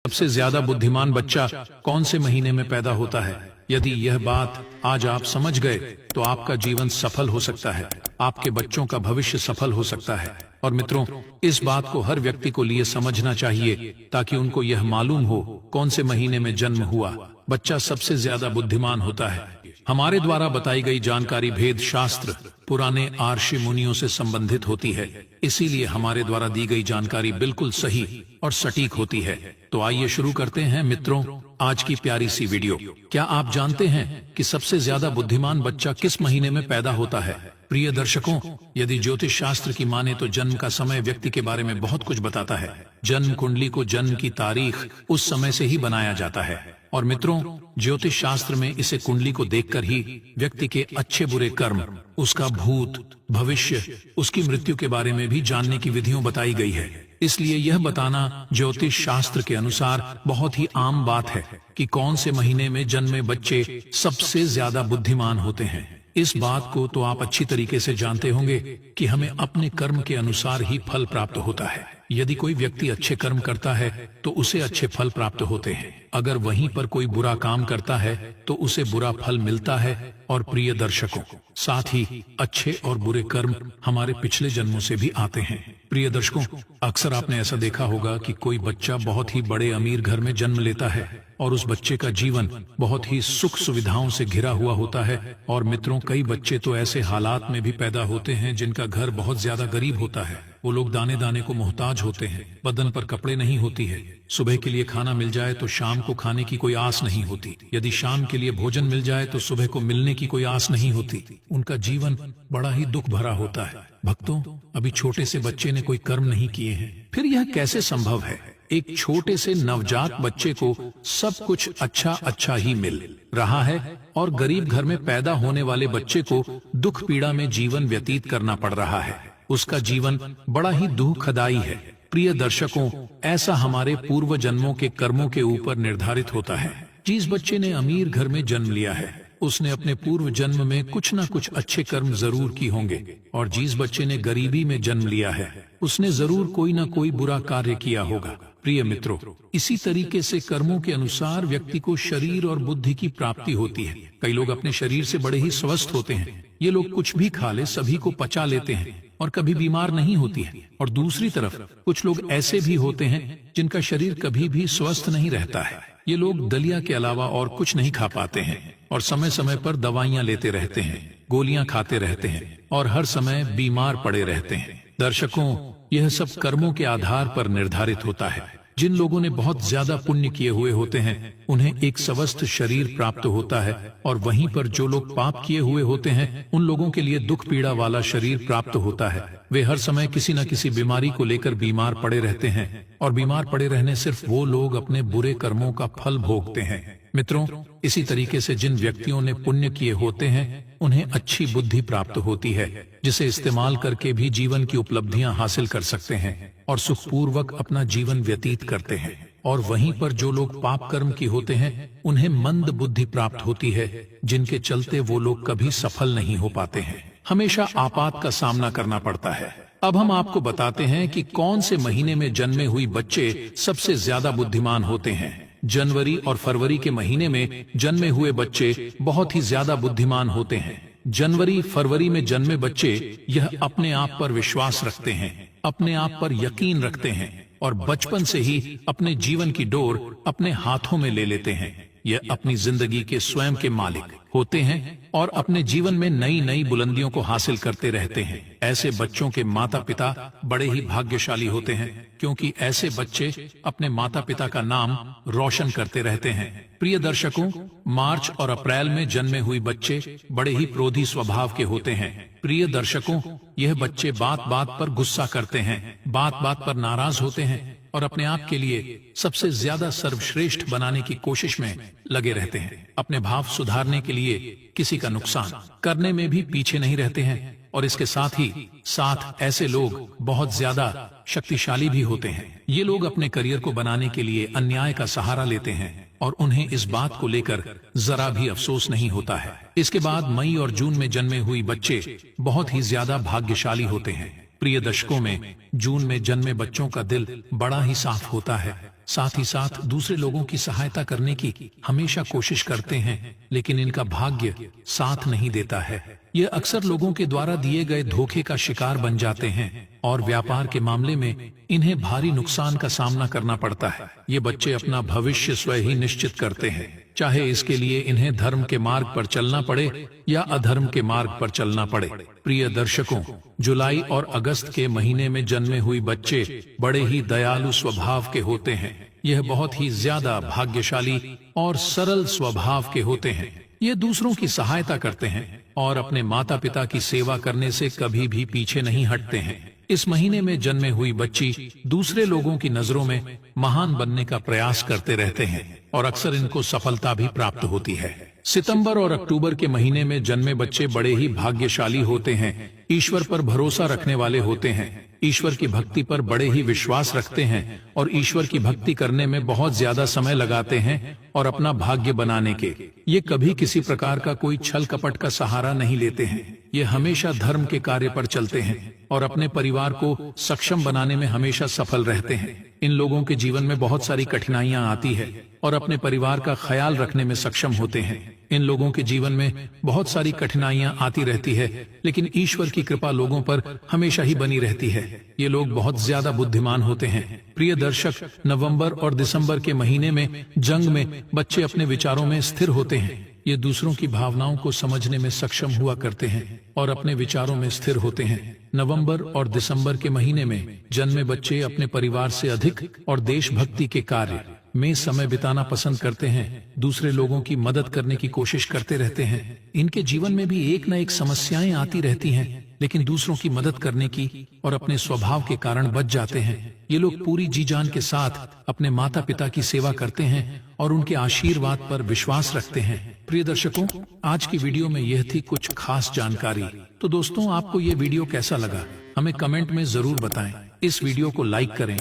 सबसे ज्यादा बुद्धिमान बच्चा कौन से महीने में पैदा होता है? यदि यह बात आज आप समझ गए तो आपका जीवन सफल हो सकता है, आपके बच्चों का भविष्य सफल हो सकता है। और मित्रों, इस बात को हर व्यक्ति को लिए समझना चाहिए ताकि उनको यह मालूम हो कौन से महीने में जन्म हुआ बच्चा सबसे ज्यादा बुद्धिमान होता है। हमारे द्वारा बताई गई जानकारी भेद शास्त्र, पुराने ऋषि मुनियों से संबंधित होती है, इसीलिए हमारे द्वारा दी गई जानकारी बिल्कुल सही और सटीक होती है। तो आइए शुरू करते हैं मित्रों आज की प्यारी सी वीडियो। क्या आप जानते हैं कि सबसे ज्यादा बुद्धिमान बच्चा किस महीने में पैदा होता है? प्रिय दर्शकों, यदि ज्योतिष शास्त्र की माने तो जन्म का समय व्यक्ति के बारे में बहुत कुछ बताता है। जन्म कुंडली को जन्म की तारीख उस समय से ही बनाया जाता है। और मित्रों, ज्योतिष शास्त्र में इसे कुंडली को देखकर ही व्यक्ति के अच्छे बुरे कर्म, उसका भूत, भविष्य, उसकी मृत्यु के बारे में भी जानने की विधियों बताई गई है। इसलिए यह बताना ज्योतिष शास्त्र के अनुसार बहुत ही आम बात है कि कौन से महीने में जन्मे बच्चे सबसे ज्यादा बुद्धिमान होते हैं। इस बात को तो आप अच्छी तरीके से जानते होंगे कि हमें अपने कर्म के अनुसार ही फल प्राप्त होता है। यदि कोई व्यक्ति अच्छे कर्म करता है तो उसे अच्छे फल प्राप्त होते हैं। अगर वहीं पर कोई बुरा काम करता है तो उसे बुरा फल मिलता है। और प्रिय दर्शकों, साथ ही अच्छे और बुरे कर्म हमारे पिछले जन्मों से भी आते हैं। प्रिय दर्शकों, अक्सर आपने ऐसा देखा होगा कि कोई बच्चा बहुत ही बड़े अमीर घर में जन्म लेता है और उस बच्चे का जीवन बहुत ही सुख सुविधाओं से घिरा हुआ होता है। और मित्रों, कई बच्चे तो ऐसे हालात में भी पैदा होते हैं जिनका घर बहुत ज्यादा गरीब होता है। वो लोग दाने दाने को मोहताज होते हैं, बदन पर कपड़े नहीं होती है, सुबह के लिए खाना मिल जाए तो शाम को खाने की कोई आस नहीं होती, यदि शाम के लिए भोजन मिल जाए तो सुबह को मिलने की कोई आस नहीं होती। उनका जीवन बड़ा ही दुख भरा होता है। भक्तों, अभी छोटे से बच्चे ने कोई कर्म नहीं किए हैं, फिर यह कैसे संभव है? एक छोटे से नवजात बच्चे को सब कुछ अच्छा ही मिल रहा है और गरीब घर में पैदा होने वाले बच्चे को दुख पीड़ा में जीवन व्यतीत करना पड़ रहा है। उसका जीवन बड़ा ही दुखदाई है। प्रिय दर्शकों, ऐसा हमारे पूर्व जन्मों के कर्मों के ऊपर निर्धारित होता है। जिस बच्चे ने अमीर घर में जन्म लिया है उसने अपने पूर्व जन्म में कुछ न कुछ अच्छे कर्म जरूर किए होंगे, और जिस बच्चे ने गरीबी में जन्म लिया है उसने जरूर कोई न कोई बुरा कार्य किया होगा। प्रिय मित्रों, इसी तरीके से कर्मों के अनुसार व्यक्ति को शरीर और बुद्धि की प्राप्ति होती है। कई लोग अपने शरीर से बड़े ही स्वस्थ होते हैं। ये लोग कुछ भी खा ले सभी को पचा लेते हैं और कभी बीमार नहीं होती है। और दूसरी तरफ कुछ लोग ऐसे भी होते हैं जिनका शरीर कभी भी स्वस्थ नहीं रहता है। ये लोग दलिया के अलावा और कुछ नहीं खा पाते हैं और समय समय पर दवाइयां लेते रहते हैं, गोलियां खाते रहते हैं और हर समय बीमार पड़े रहते हैं। दर्शकों, यह सब कर्मों के आधार पर निर्धारित होता है। जिन लोगों ने बहुत ज्यादा पुण्य किए हुए होते हैं उन्हें एक स्वस्थ शरीर प्राप्त होता है, और वहीं पर जो लोग पाप किए हुए होते हैं उन लोगों के लिए दुख पीड़ा वाला शरीर प्राप्त होता है। वे हर समय किसी न किसी बीमारी को लेकर बीमार पड़े रहते हैं, और बीमार पड़े रहने सिर्फ वो लोग अपने बुरे कर्मों का फल भोगते हैं। मित्रों, इसी तरीके से जिन व्यक्तियों ने पुण्य किए होते हैं उन्हें अच्छी बुद्धि प्राप्त होती है, जिसे इस्तेमाल करके भी जीवन की उपलब्धियां हासिल कर सकते हैं और सुखपूर्वक अपना जीवन व्यतीत करते हैं। और वहीं पर जो लोग पाप कर्म की होते हैं उन्हें मंद बुद्धि प्राप्त होती है, जिनके चलते वो लोग कभी सफल नहीं हो पाते हैं, हमेशा आपात का सामना करना पड़ता है। अब हम आपको बताते हैं कि कौन से महीने में जन्मे हुई बच्चे सबसे ज्यादा बुद्धिमान होते हैं। जनवरी और फरवरी के महीने में जन्मे हुए बच्चे बहुत ही ज्यादा बुद्धिमान होते हैं। जनवरी फरवरी में जन्मे बच्चे यह अपने आप पर विश्वास रखते हैं, अपने आप पर यकीन रखते हैं और बचपन से ही अपने जीवन की डोर अपने हाथों में ले लेते हैं। यह अपनी जिंदगी के स्वयं के मालिक होते हैं और अपने जीवन में नई नई बुलंदियों को हासिल करते रहते हैं। ऐसे बच्चों के माता पिता बड़े ही भाग्यशाली होते हैं, क्योंकि ऐसे बच्चे अपने माता पिता का नाम रोशन करते रहते हैं। प्रिय दर्शकों, मार्च और अप्रैल में जन्मे हुए बच्चे बड़े ही क्रोधी स्वभाव के होते हैं। प्रिय दर्शकों, यह बच्चे बात बात पर गुस्सा करते हैं, बात बात पर नाराज होते हैं और अपने आप के लिए सबसे ज्यादा सर्वश्रेष्ठ बनाने की कोशिश में लगे रहते हैं। अपने भाव सुधारने के लिए किसी का नुकसान करने में भी पीछे नहीं रहते हैं। और इसके साथ ही साथ ऐसे लोग बहुत ज्यादा शक्तिशाली भी होते हैं। ये लोग अपने करियर को बनाने के लिए अन्याय का सहारा लेते हैं और उन्हें इस बात को लेकर जरा भी अफसोस नहीं होता है। इसके बाद मई और जून में जन्मे हुए बच्चे बहुत ही ज्यादा भाग्यशाली होते हैं। प्रिय दशकों में जून में जन्मे बच्चों का दिल बड़ा ही साफ होता है, साथ ही साथ दूसरे लोगों की सहायता करने की हमेशा कोशिश करते हैं, लेकिन इनका भाग्य साथ नहीं देता है। ये अक्सर लोगों के द्वारा दिए गए धोखे का शिकार बन जाते हैं और व्यापार के मामले में इन्हें भारी नुकसान का सामना करना पड़ता है। ये बच्चे अपना भविष्य स्वयं ही निश्चित करते हैं, चाहे इसके लिए इन्हें धर्म के मार्ग पर चलना पड़े या अधर्म के मार्ग पर चलना पड़े। प्रिय दर्शकों, जुलाई और अगस्त के महीने में जन्मे हुए बच्चे बड़े ही दयालु स्वभाव के होते हैं। यह बहुत ही ज्यादा भाग्यशाली और सरल स्वभाव के होते हैं। ये दूसरों की सहायता करते हैं और अपने माता पिता की सेवा करने से कभी भी पीछे नहीं हटते हैं। इस महीने में जन्मे हुई बच्ची दूसरे लोगों की नजरों में महान बनने का प्रयास करते रहते हैं और अक्सर इनको सफलता भी प्राप्त होती है। सितंबर और अक्टूबर के महीने में जन्मे बच्चे बड़े ही भाग्यशाली होते हैं, ईश्वर पर भरोसा रखने वाले होते हैं, ईश्वर की भक्ति पर बड़े ही विश्वास रखते हैं और ईश्वर की भक्ति करने में बहुत ज्यादा समय लगाते हैं और अपना भाग्य बनाने के ये कभी किसी प्रकार का कोई छल कपट का सहारा नहीं लेते हैं। ये हमेशा धर्म के कार्य पर चलते हैं और अपने परिवार को सक्षम बनाने में हमेशा सफल रहते हैं। इन लोगों के जीवन में बहुत सारी कठिनाइयां आती है और अपने परिवार का ख्याल रखने में सक्षम होते हैं। इन लोगों के जीवन में बहुत सारी कठिनाइयां आती रहती है, लेकिन ईश्वर की कृपा लोगों पर हमेशा ही बनी रहती है। ये लोग बहुत ज्यादा बुद्धिमान होते हैं। प्रिय दर्शक, नवंबर और दिसंबर के महीने में जंग में बच्चे अपने विचारों में स्थिर होते हैं। ये दूसरों की भावनाओं को समझने में सक्षम हुआ करते हैं और अपने विचारों में स्थिर होते हैं। नवंबर और दिसंबर के महीने में जन्मे बच्चे अपने परिवार से अधिक और देशभक्ति के कार्य में समय बिताना पसंद करते हैं, दूसरे लोगों की मदद करने की कोशिश करते रहते हैं। इनके जीवन में भी एक न एक समस्याएं आती रहती हैं, लेकिन दूसरों की मदद करने की और अपने स्वभाव के कारण बच जाते हैं। ये लोग पूरी जी जान के साथ अपने माता पिता की सेवा करते हैं और उनके आशीर्वाद पर विश्वास रखते हैं। प्रिय दर्शकों, आज की वीडियो में यह थी कुछ खास जानकारी। तो दोस्तों, आपको ये वीडियो कैसा लगा हमें कमेंट में जरूर बताएं। इस वीडियो को लाइक करें